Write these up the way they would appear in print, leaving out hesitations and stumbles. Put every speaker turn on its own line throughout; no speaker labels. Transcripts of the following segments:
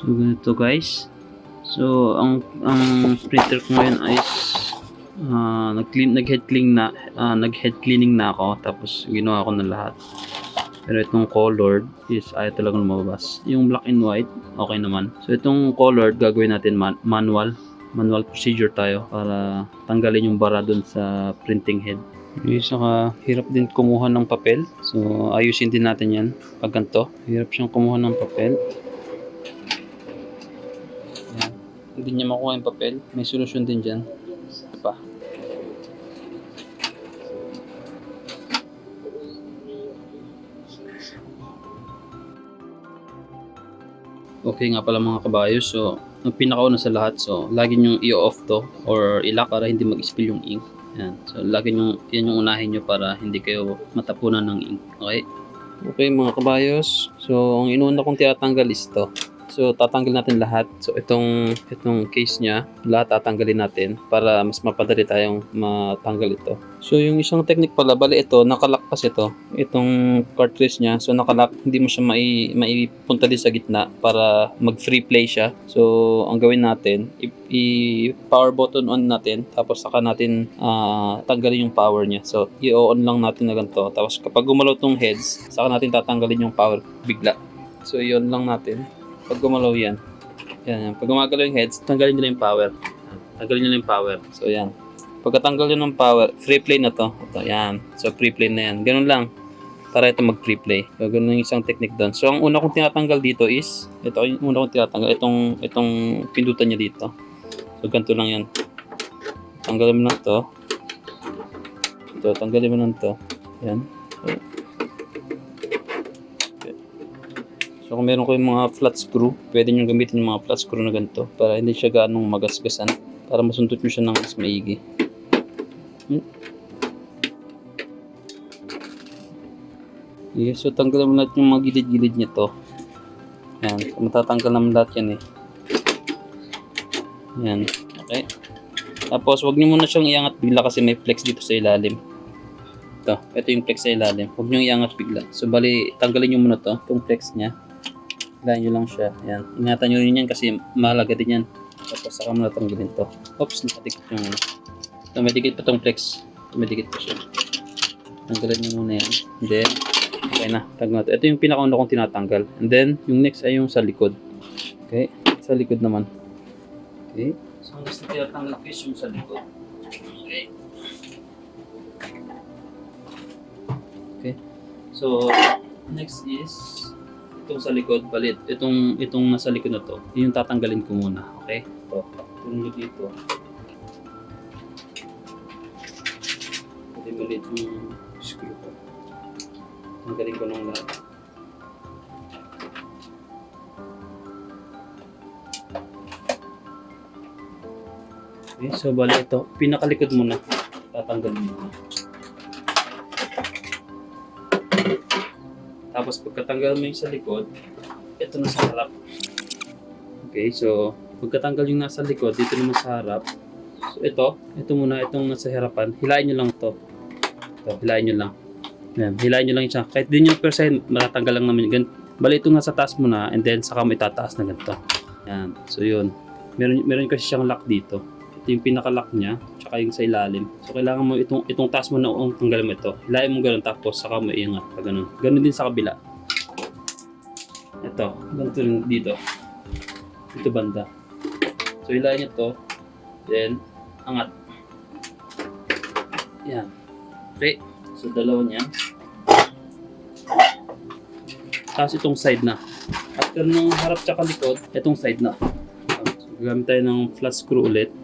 So ganito guys. So ang printer ko ngayon ay nag-head cleaning na ako, tapos ginawa ko na lahat. Pero itong colored is ayaw talagang lumabas. Yung black and white okay naman. So itong colored gagawin natin manual procedure tayo para tanggalin yung bara dun sa printing head. Saka hirap din kumuha ng papel. So ayusin din natin yan pag ganito. Hirap siyang kumuha ng papel. Yan. Hindi niya makuha yung papel. May solusyon din dyan. Pa. Okay nga pala mga kabayo, so ang pinakauna sa lahat, so lagi nyo i-off to or i-lock para hindi mag-spill yung ink. Yan. So lagi nyo, yan yung unahin nyo para hindi kayo matapunan ng ink. Okay? Okay mga kabayos, so ang inuuna kong tinatanggal is to. So tatanggal natin lahat. So itong case niya, lahat tatanggalin natin para mas mapadali tayong matanggal ito. So yung isang technique pala, bali ito, nakalock kasi ito. Itong cartridge niya, so nakalock, hindi mo siya maipunta din sa gitna para mag-free play siya. So ang gawin natin, i-power button on natin, tapos saka natin tanggalin yung power niya. So i-on lang natin na ganito. Tapos kapag gumalaw tong heads, saka natin tatanggalin yung power bigla. So i-on lang natin. Pag gumalaw yan. Yan. Pag gumagalaw yung heads, tanggalin nyo yung power. Tanggalin nyo yung power. So yan. Pagkatanggal nyo ng power, free play na to. Ito, yan. So free play na yan. Ganun lang. Para ito mag-free play. So ganun yung isang technique doon. So ang una kong tinatanggal dito is, ito yung una kong tinatanggal. Itong pindutan niya dito. So ganito lang yan. Tanggalin mo na to. Ito, tanggalin mo na to. Yan. So kung meron ko yung mga flat screw, pwede nyo gamitin yung mga flat screw na ganito para hindi siya gaanong magasgasan, para masundot nyo siya ng mas maigi. Okay, so tanggalan mo lahat yung mga gilid-gilid nyo to. Yan, matatanggal naman lahat yan eh. Yan, okay. Tapos wag nyo muna siyang iangat bigla kasi may flex dito sa ilalim. Ito yung flex sa ilalim. Huwag nyo iangat bigla. So bali, tanggalin nyo muna to, itong flex nya. Hilahin nyo lang siya. Yan. Ingatan nyo rin yan kasi mahalaga din yan. Tapos saka mo natanggalin to. Oops, nakadikit yung ano. So, may dikit pa tong flex. May dikit pa siya. Tanggalin nyo muna yan. And then, okay na. Tanggal natin. Ito yung pinakauna kong tinatanggal. And then, yung next ay yung sa likod. Okay. Sa likod naman. Okay. So, ang next na tinatanggal ko is yung sa likod. Okay. Okay. So, next is itong sa likod, balit. Itong nasa likod na to, yung tatanggalin ko muna. Okay? Ito. Tulong dito. Pwede balit yung screw ko. Tanggalin ko ng lahat. Okay, so bali ito. Pinakalikod muna. Tatanggalin muna. Tapos pagkatanggal mo yung sa likod, ito na sa harap. Okay, so pagkatanggal yung nasa likod, dito naman sa harap. So ito muna, itong nasa harapan, hilain nyo lang to. Ito, hilain nyo lang. Yan, hilain nyo lang siya. Kahit din yung percent, matatanggal lang naman yung ganito. Bali ito nasa taas muna, and then saka mo itataas na ganito. Yan, so yun. Meron kasi siyang lock dito. Ito yung pinaka-lock niya, tsaka yung sa ilalim. So kailangan mo itong taas mo na tanggalin mo ito. Hilain mo ganun, tapos saka mo iangat pa ganun. Ganun din sa kabila. Ito, ganito rin dito. Ito banda. So hilain nyo to, then angat. Yan. Okay. So dalawa niya. Tapos itong side na. After ng harap tsaka likod, itong side na. So gagamit tayo ng flat screw ulit.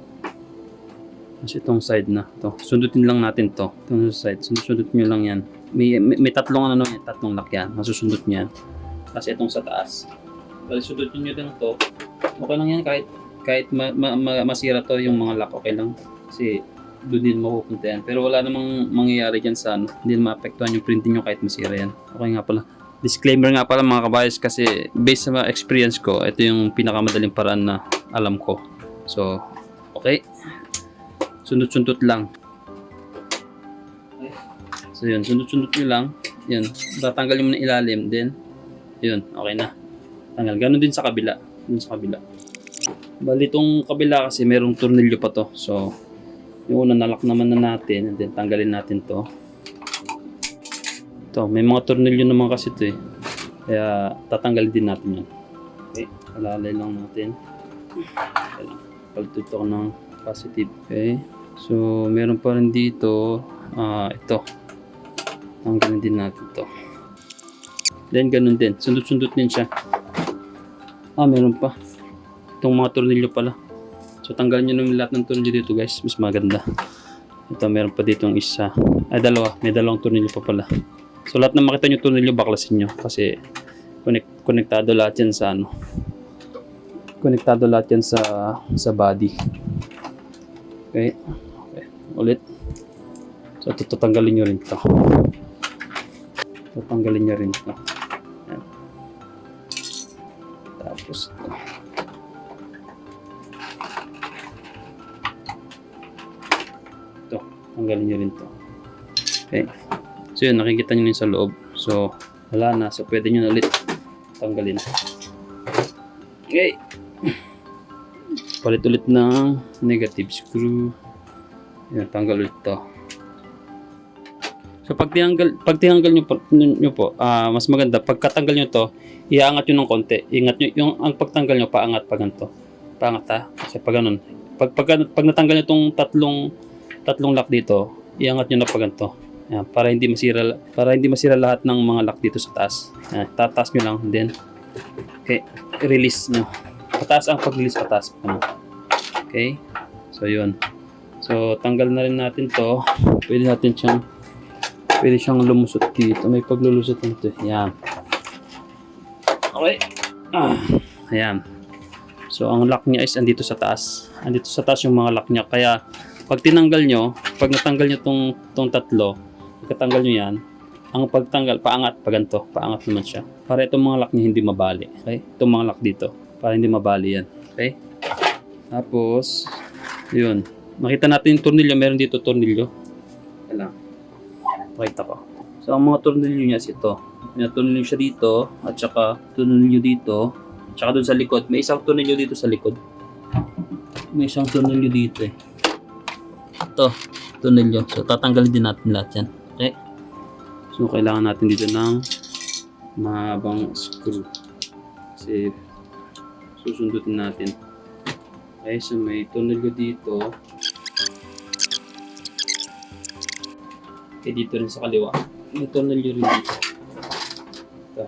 Tapos itong side na to. Sundutin lang natin to. Itong side. Sundot nyo lang yan. May tatlong ano yan. Tatlong lock yan. Masusundot nyo yan. Kasi itong sa taas. Bali, sundutin nyo din to. Okay lang yan kahit masira to yung mga lock. Okay lang. Kasi doon din mapupunta yan. Pero wala namang mangyayari dyan sa ano. Hindi maapektuhan yung printing nyo kahit masira yan. Okay nga pala. Disclaimer nga pala mga kabayos kasi based sa experience ko, ito yung pinakamadaling paraan na alam ko. So, okay. Sundot-sundot lang. Okay. So yun, sundot-sundot nyo lang. Yun, tatanggal mo na ilalim. Then, yun, okay na. Tanggal. Ganon din sa kabila. Dun sa kabila. Bali itong kabila kasi merong tornilyo pa to. So, yung una nalock naman na natin. And then, tanggalin natin to. Ito, may mga tornilyo naman kasi ito eh. Kaya, tatanggalin din natin yan. Okay, alalay lang natin. Okay lang. Pagtuto ko ng positive. Okay. So, meron pa rin dito. Ito. Tanggalin din natin to. Then, ganun din. Sundot-sundot din siya. Meron pa. Itong mga tornilyo pala. So, tanggalin nyo naman lahat ng tornilyo dito guys. Mas maganda. Ito, meron pa dito yung isa. Dalawa. May dalawang tornilyo pa pala. So, lahat na makita nyo tornilyo, baklasin nyo. Kasi, konektado lahat yan sa ano. Konektado lahat yan sa body. Okay. Okay. Ulit. So, tatanggalin nyo rin ito. Tatanggalin nyo rin ito. Ayan. Tapos ito. Ito. Tanggalin nyo rin ito. Okay. So, yun. Nakikita nyo rin sa loob. So, wala na. So, pwede nyo na ulit tanggalin. Okay. Palit ulit ng negative screw. Yan, tanggal ulit to. So pag tinanggal nyo po, mas maganda pagkatanggal nyo to, iangat nyo ng konti. Ingat nyo yung ang pagtanggal nyo paangat pa ganito. Paangat ha. Kasi pag ganun. Pag natanggal nyo tong tatlong lock dito, iangat nyo na pa ganito. Yan, para hindi masira lahat ng mga lock dito sa taas. Yan, tataas nyo lang then okay, release nyo. Pataas ang pag-release, pataas. Okay. So, yun. So, tanggal na rin natin to. Pwede siyang lumusot dito. May paglulusot nito. Ayan. Okay. Ayan. So, ang lock niya is andito sa taas. Andito sa taas yung mga lock niya. Kaya, pag tinanggal nyo, pag natanggal nyo tong tatlo, pagkatanggal nyo yan, ang pagtanggal, paangat, paganto. Paangat naman siya. Para itong mga lock niya hindi mabali. Okay? Itong mga lock dito. Para hindi mabali yan. Okay? Tapos, yun. Makita natin yung tornilyo. Meron dito tornilyo. Kailang. Pakita ko. So, ang mga tornilyo niya is ito. May tornilyo siya dito. At saka tornilyo dito. At saka doon sa likod. May isang tornilyo dito sa likod. May isang tornilyo dito eh. Ito. Tornilyo. So, tatanggalin din natin lahat yan. Okay? So, kailangan natin dito ng mahabang screw. Kasi, susundutin natin. Okay, so may tornilyo dito. Okay, dito rin sa kaliwa. May tornilyo rin dito. Ito.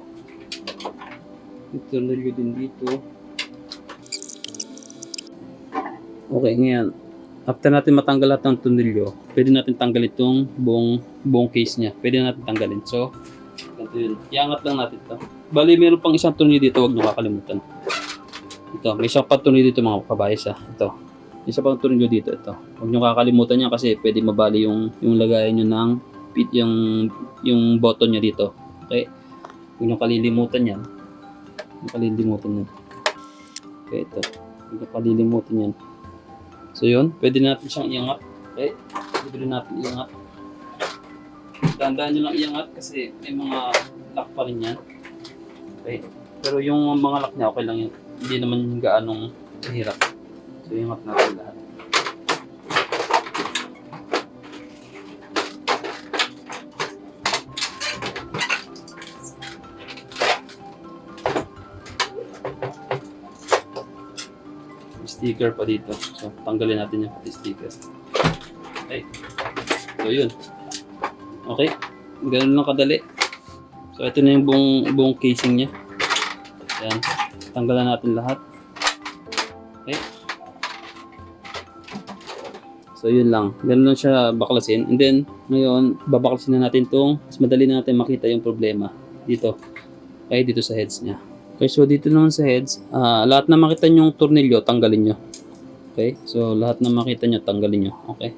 May tornilyo din dito. Okay, ngayon. After natin matanggal lahat ng tornilyo, pwede natin tanggal itong buong case niya. Pwede natin tanggalin. So, ganito yun. Iangat lang natin ito. Bali, meron pang isang tornilyo dito. Huwag nyo kakalimutan. Ito, may isang pang tornilyo dito mga kabayas ha. Ito. May isang pang tornilyo dito. Ito. Huwag nyo kakalimutan yan kasi pwede mabali yung lagayan nyo ng yung button nyo dito. Okay? Huwag nyo kalilimutan yan. Huwag nyo kalilimutan yan. Okay, ito. Huwag nyo kalilimutan yan. So yun, pwede natin siyang iangat. Okay? Pwede rin natin iangat. Tandaan nyo lang iangat kasi may mga lock pa rin yan. Okay? Pero yung mga lock niya okay lang yun. Hindi naman gaanong hirap. So, iangat natin lahat. May sticker pa dito. So, tanggalin natin yung pati sticker. Okay. So, yun. Okay. Ganun lang kadali. So, ito na yung buong casing niya. Ayan. Tanggalan natin lahat. Okay. So yun lang. Ganun lang siya baklasin. And then ngayon babaklasin na natin tong mas madali na natin makita yung problema dito. Okay, dito sa heads niya. Okay, so dito naman sa heads, lahat na makita nyong tornilyo, tanggalin nyo. Okay, so lahat na makita nyo, tanggalin nyo. Okay,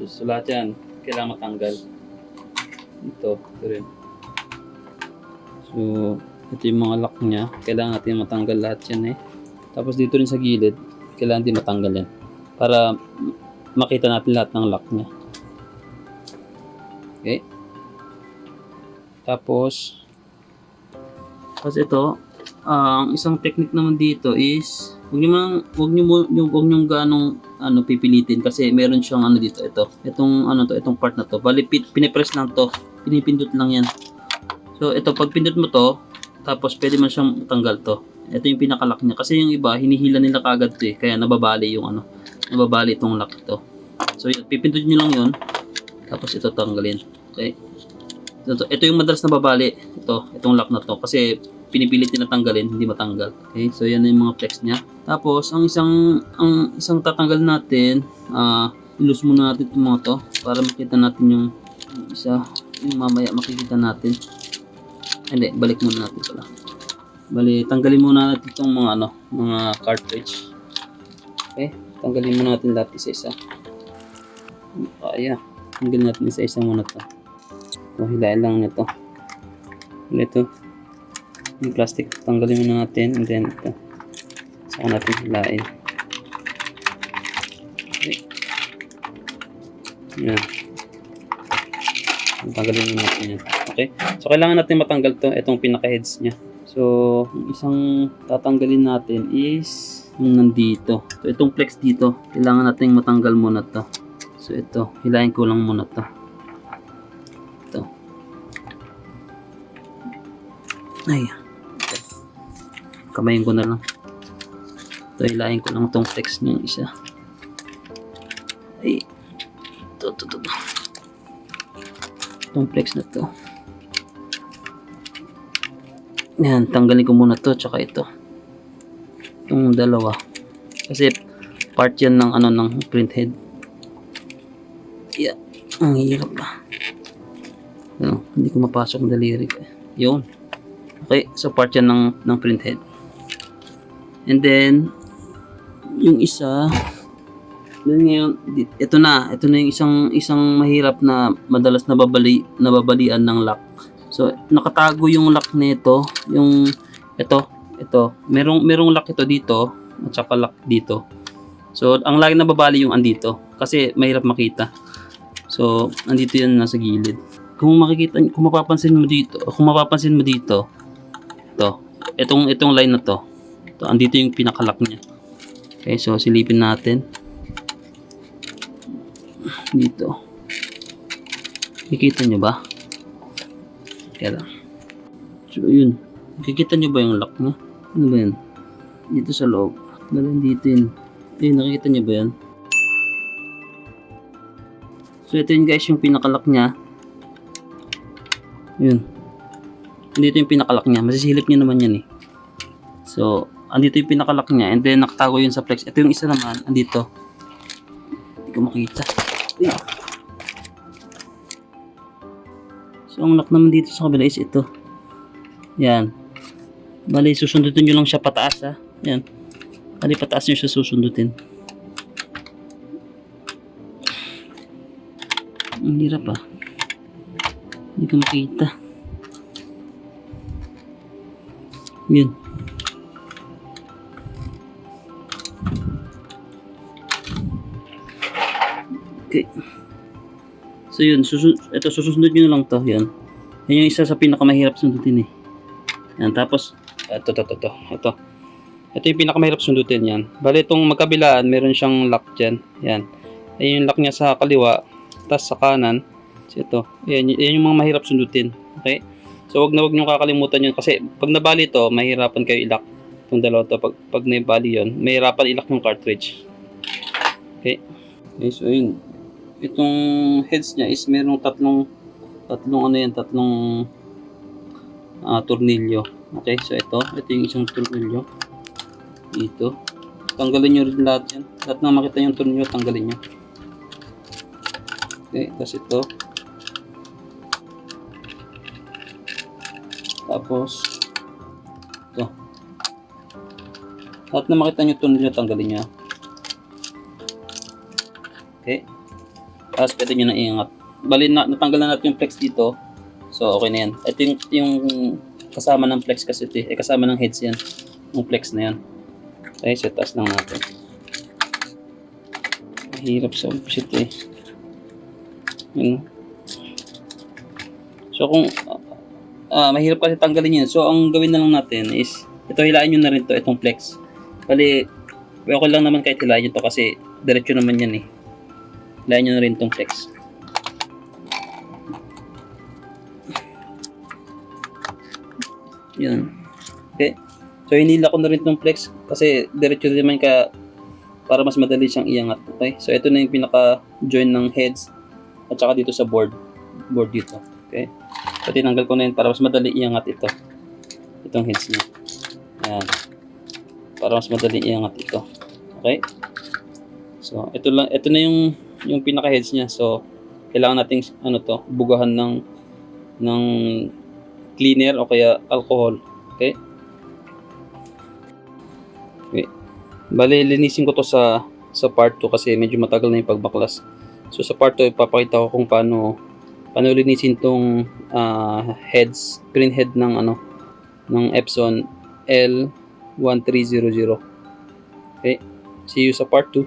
so lahat yan, kailangan matanggal. Ito rin. So, ito yung mga lock niya, kailangan natin matanggal lahat yan eh. Tapos dito rin sa gilid, kailangan din matanggal yan. Para makita natin lahat ng lock niya. Okay. Tapos ito, ang isang technique naman dito is wag niyo ganong pipilitin kasi meron siyang dito, itong part na to. Bali pinipress lang to, pinipindot lang yan. So ito, pag pindot mo to, tapos pwede man siyang tanggal to. Ito yung pinakalock niya kasi yung iba hinihila nila kagad to eh, kaya nababali yung nababali itong lock to. So pipindot niyo lang yun, tapos ito tanggalin. Okay, ito yung madalas nababali, itong lock na to kasi pinipilit na tanggalin, hindi matanggal. Okay, so yan na yung mga flex niya. Tapos ang isang tatanggal natin, ilus muna natin itong mga to para makita natin yung isa, yung mamaya makikita natin. Hindi, balik muna natin pala. Bali, tanggalin muna natin itong mga cartridge. Okay, tanggalin muna natin lahat isa-isa. Kaya, tanggalin natin isa-isa muna to. Hilain lang nito. Ito. Yung plastic, tanggalin muna natin, and then ito saka natin hilain. Okay. Yan, tanggalin muna natin yan. Okay, so kailangan natin matanggal to, itong pinaka heads nya. So yung isang tatanggalin natin is yung nandito, so itong flex dito, kailangan natin matanggal muna to. So ito, hilain ko lang muna to. Ay, kamayin ko na lang. Ito, hilahin ko lang itong flex niya isa. Ay, ito. Itong flex na to. Yan, tanggalin ko muna to, tsaka ito. Itong dalawa. Kasi part yan ng ng PrintHead. Yeah, ang hirap ba. Hindi ko mapasok ang daliri ko. Yun. Okay, so part yan ng PrintHead. And then yung isa, ngayon, ito na yung isang mahirap na madalas nababalian ng lock. So nakatago yung lock nito, yung ito. Merong lock ito dito at saka lock dito. So ang lagi nababali yung andito kasi mahirap makita. So andito yan nasa gilid. Kung mapapansin mo dito, itong line na to, andito yung pinakalock niya. Okay, so silipin natin dito. Nakikita nyo ba? Kaya lang. So yun, nakikita nyo ba yung lock niya? Ano ba yan? Dito sa loob. Meron dito yun. Ayun, nakikita nyo ba yan? So ito yun guys, yung pinakalock niya. Yun. Andito yung pinakalock niya. Masisilip niya naman yan eh. So, andito yung pinakalock niya. And then, nakatago yun sa flex. Ito yung isa naman. Andito. Hindi ko makita. So, ang lock naman dito sa kabila is ito. Yan. Bali, susundutin nyo lang siya pataas ha. Yan. Bali, pataas nyo siya susundutin. Ang hirap ah. Hindi ko makita. Yun. Okay. So yun, ito susunod nyo na lang to. Yan. Yan yung isa sa pinakamahirap sundutin eh. Yan, tapos ito. Ito yung pinakamahirap sundutin yan. Bali itong magkabilaan, meron siyang lock dyan. Yan. Ayun yung lock niya sa kaliwa, tas sa kanan. So ito. Yan yung mga mahirap sundutin. Okay? So wag nyo kakalimutan yun kasi pag nabali to, mahirapan kayo i-lock itong dalawa to. Pag nabali yun, mahirapan i-lock yung cartridge. Okay? Okay, so yun. Itong heads niya is merong tatlong tornilyo. Okay, so ito yung isang tornilyo dito. Tanggalin nyo rin lahat yan. Lahat na makita yung tornilyo, tanggalin nyo. Okay, tapos ito. Tapos ito. At na makita nyo ito, nyo tanggalin nyo. Okay. Tapos pwede nyo na iangat. Bali, natanggal na natin yung flex dito. So, okay na yan. Ito yung kasama ng flex kasi ito. Kasama ng heads yan. Yung flex na yan. Okay, so taas lang natin. Mahirap sa umpis ito eh. Yun. So, kung mahirap kasi tanggalin yun. So, ang gawin na lang natin is, ito hilain nyo na rin to, itong flex. Bali, okay lang naman kahit hilain nyo to kasi diretso naman yan eh. Hilain nyo na rin itong flex. Yun. Okay. So, hinila ko na rin itong flex kasi diretso naman para mas madali siyang iangat. Okay. So, ito na yung pinaka-join ng heads at saka dito sa board dito. Okay. So, tinanggal ko na yun para mas madali iangat ito. Itong heads niya. Ayan. Para mas madali iangat ito. Okay. So, ito na yung pinaka-heads niya. So, kailangan nating bugahan ng cleaner o kaya alcohol. Okay? Okay. Bale, linisin ko to sa part 2 kasi medyo matagal na yung pagbaklas. So, sa part 2, ipapakita ko kung paano linisin tong heads, PrintHead ng Epson L1300. Okay? See you sa part 2.